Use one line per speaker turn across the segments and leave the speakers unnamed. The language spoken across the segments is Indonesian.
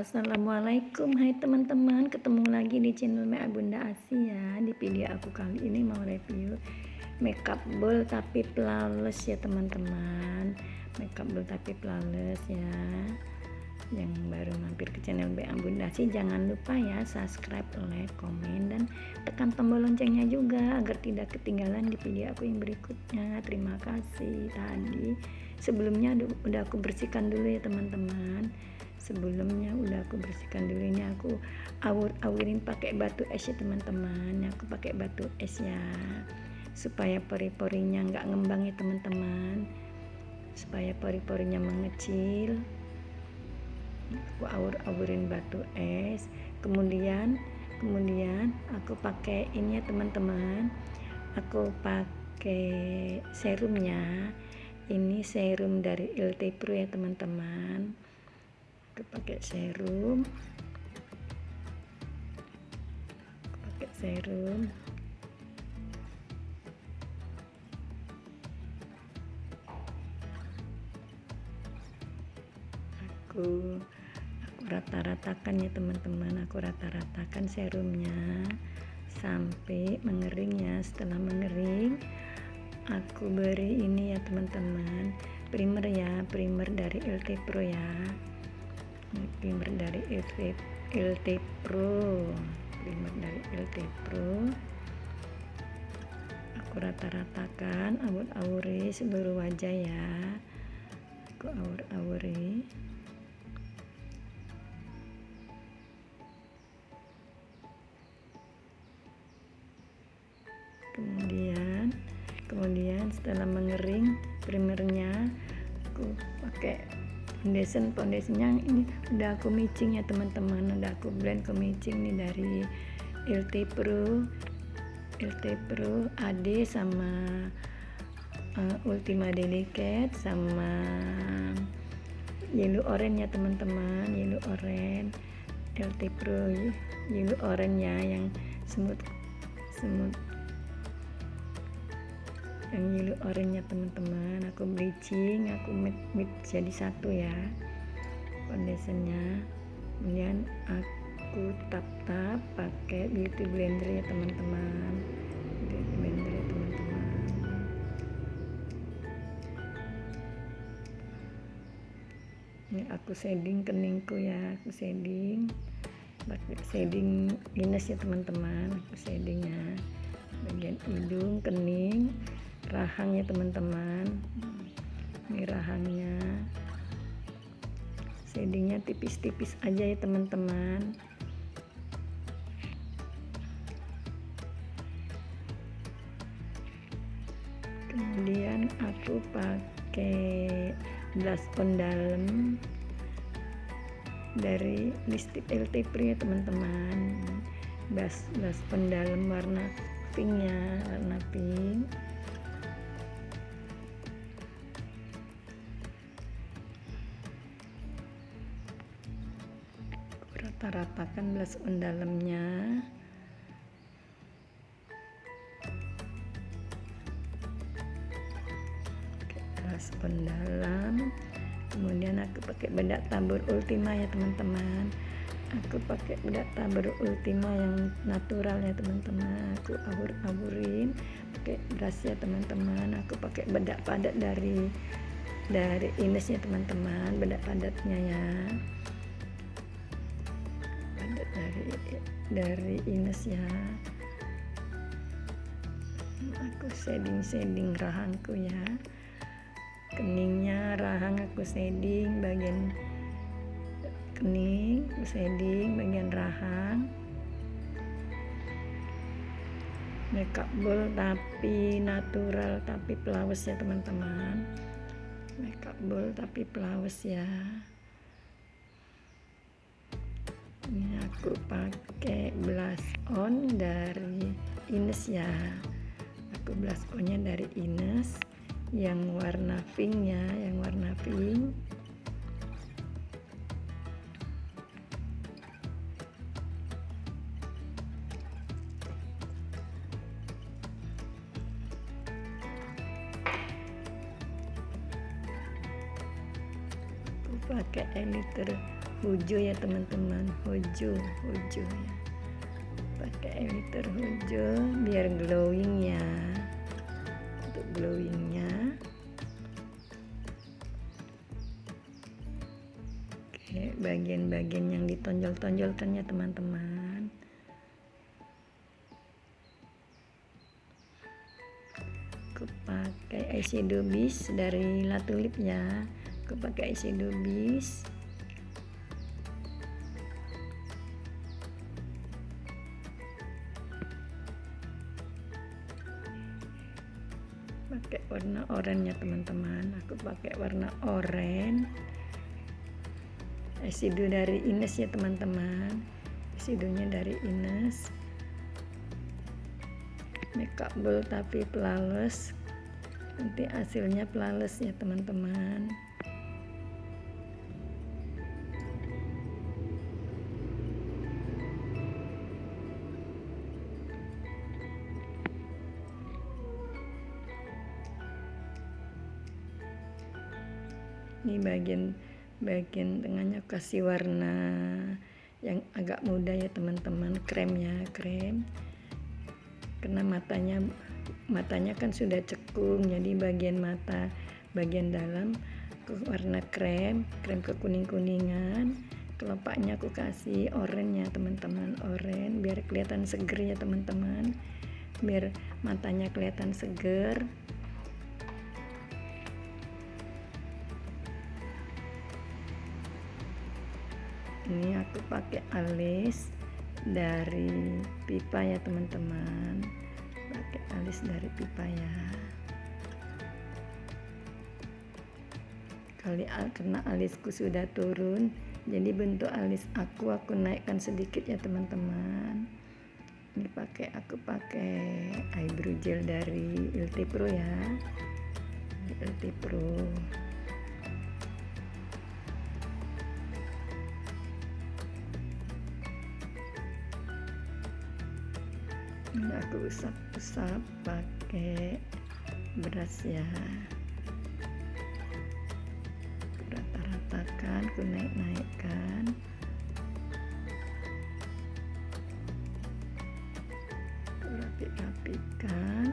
Assalamualaikum, hai teman-teman, ketemu lagi di channel Mea Bunda Asia. Di video aku kali ini mau review makeup bowl tapi flawless ya teman-teman. Makeup bowl tapi flawless ya. Yang baru mampir ke channel Mea Bunda Asia, jangan lupa ya subscribe, like, komen, dan tekan tombol loncengnya juga agar tidak ketinggalan di video aku yang berikutnya. Terima kasih. Tadi sebelumnya udah aku bersihkan dulu ya teman-teman. Sebelumnya udah aku bersihkan dulu, ini aku awur-awurin pakai batu es ya teman-teman. Aku pakai batu es ya supaya pori-porinya nggak ngembang ya teman-teman, supaya pori-porinya mengecil. Aku awur-awurin batu es, kemudian aku pakai ini ya teman-teman, aku pakai serumnya. Ini serum dari LT Pro ya teman-teman. Aku pakai serum, aku rata-ratakan ya teman-teman. Aku rata-ratakan serumnya sampai mengering ya. Setelah mengering, aku beri ini ya teman-teman, primer ya, primer dari LT Pro ya. Primer dari LT Pro, primer dari LT Pro. Aku rata-ratakan, awur-awuri seluruh wajah ya. Aku awur-awuri. Kemudian setelah mengering primernya, aku pakai foundationnya. Ini udah aku mixing ya teman-teman, udah aku blend ke mixing nih dari LT Pro AD sama Ultima Delicate sama yellow orange ya teman-teman. Yellow orange LT Pro yellow orange ya, yang smooth yang yellow orange ya teman-teman. Aku bleaching, aku mix jadi satu ya foundationnya. Kemudian aku tap-tap pakai beauty blender ya teman-teman. Beauty blender ya teman-teman. Ini aku shading keningku ya, aku shading pakai shading Ines ya teman-teman. Aku shadingnya bagian hidung, kening, rahang ya teman-teman. Ini rahangnya, shadingnya tipis-tipis aja ya teman-teman. Kemudian aku pakai blush on dalam dari lipstick LT Pro ya teman-teman. Blush on dalam warna pink ya, warna pink. Rata-ratakan blush on dalamnya. Blush on dalam. Kemudian aku pakai bedak tabur Ultima ya teman-teman. Aku pakai bedak tabur Ultima yang natural ya teman-teman. Aku awur-awurin pakai brush ya teman-teman. Aku pakai bedak padat dari Ines ya teman-teman, bedak padatnya ya, padat dari Ines ya. Aku shading rahangku ya, keningnya, rahang aku shading, bagian kening aku shading, bagian rahang. Makeup bowl tapi natural tapi flawless ya teman-teman. Makeup bowl tapi flawless ya. Ini aku pakai blush on dari Ines ya. Aku blush onnya dari Ines yang warna pink ya, yang warna pink. Aku pakai eyeliner Hujo ya teman-teman, Hujo ya, pakai elixir Hujo biar glowing ya. Untuk glowingnya, oke, bagian-bagian yang ditonjol-tonjolkan ya teman-teman. Aku pakai eyeshadow base dari La Tulip ya. Aku pakai eyeshadow base. Pakai warna oranye ya teman-teman. Aku pakai warna oranye. Eyeshadow dari Ines ya teman-teman. Eyeshadownya dari Ines. Makeable tapi flawless. Nanti hasilnya flawless ya teman-teman. Ini bagian tengahnya kasih warna yang agak muda ya teman-teman, krem ya, krem. Karena matanya kan sudah cekung, jadi bagian mata bagian dalam aku warna krem kekuning-kuningan. Kelopaknya aku kasih oranye ya teman-teman, oranye biar kelihatan seger ya teman-teman, biar matanya kelihatan seger. Ini aku pakai alis dari Pipa ya teman-teman, pakai alis dari Pipa ya. Karena alisku sudah turun, jadi bentuk alis aku naikkan sedikit ya teman-teman. Ini aku pakai eyebrow gel dari LT Pro ya, LT Pro. Ini aku usap-usap pakai brush ya, rata-ratakan, aku naikkan, aku rapikan.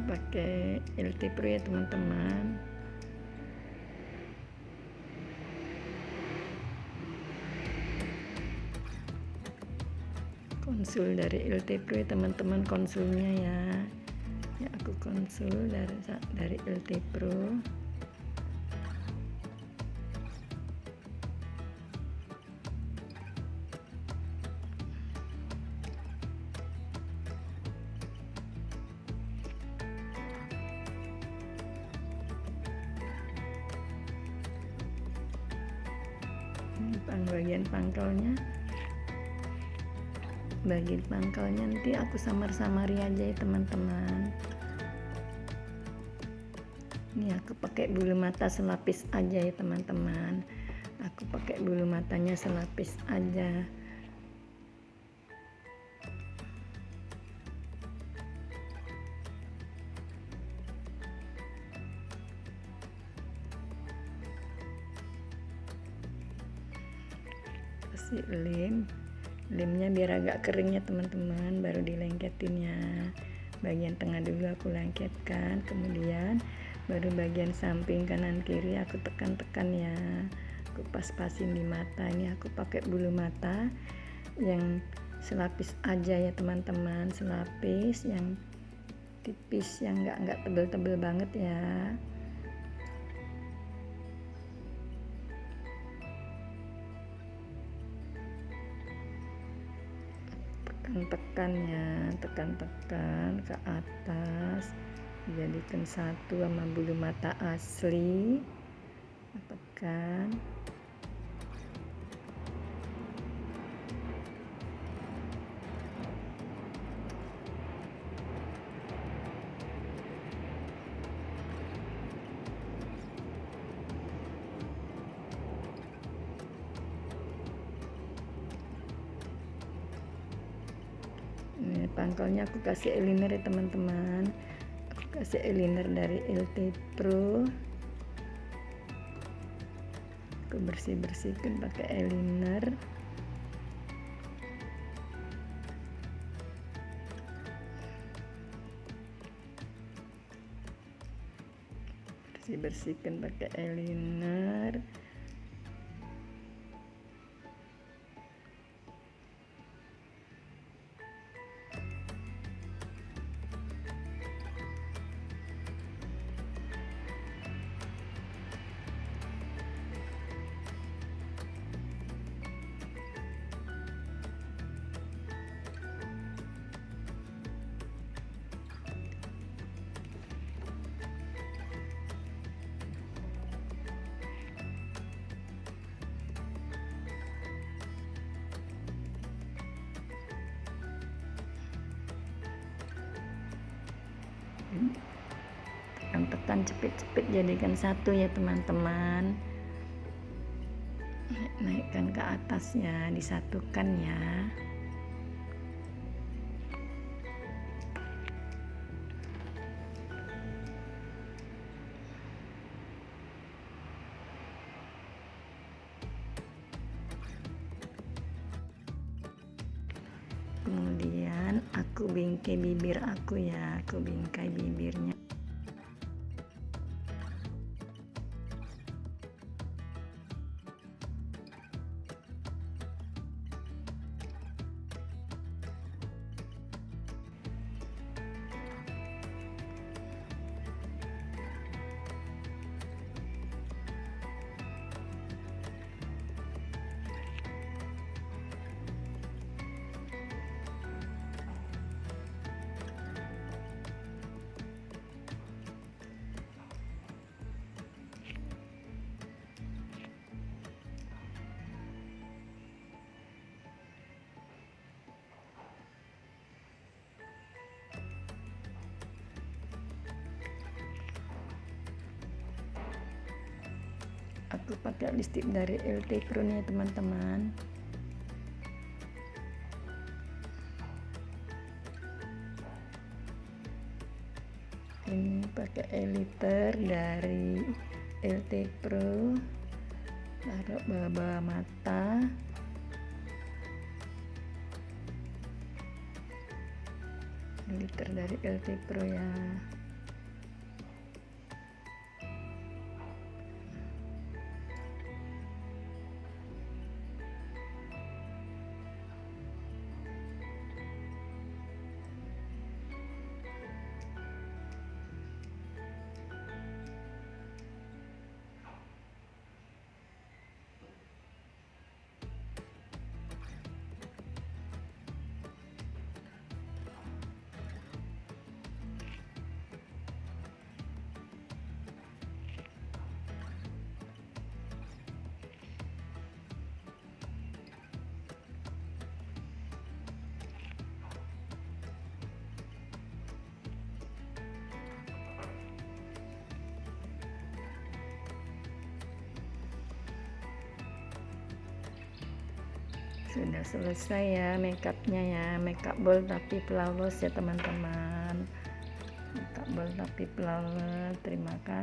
Pakai LT Pro ya teman-teman. Konsul dari LT Pro ya teman-teman, konsulnya ya. Ya aku konsul dari LT Pro. Bagian pangkalnya nanti aku samar-samari aja ya teman-teman. Ini aku pakai bulu mata selapis aja ya teman-teman, aku pakai bulu matanya selapis aja. Kasih lemnya biar agak kering ya teman-teman, baru dilengketin ya. Bagian tengah dulu aku lengketkan, kemudian baru bagian samping kanan kiri aku tekan-tekan ya, aku pas-pasin di mata. Ini aku pakai bulu mata yang selapis aja ya teman-teman, selapis yang tipis, yang nggak tebel-tebel banget ya. Tekan ke atas, jadikan satu sama bulu mata asli, tekan. Ini pangkalnya aku kasih eyeliner ya teman-teman. Aku kasih eyeliner dari LT Pro. Aku bersihkan pakai eyeliner. Bersihkan pakai eyeliner. Tekan cepit-cepit, jadikan satu ya teman-teman. Naikkan ke atasnya, disatukan ya. Kemudian aku bingkai bibir aku ya, aku bingkai bibirnya. Aku pakai lipstik dari LT Pro nih teman-teman. Ini pakai eyeliner dari LT Pro, taruh bawah mata. Eyeliner dari LT Pro ya. Sudah selesai ya makeupnya ya, makeup bold tapi flawless ya teman-teman. Makeup bold tapi flawless. Terima kasih.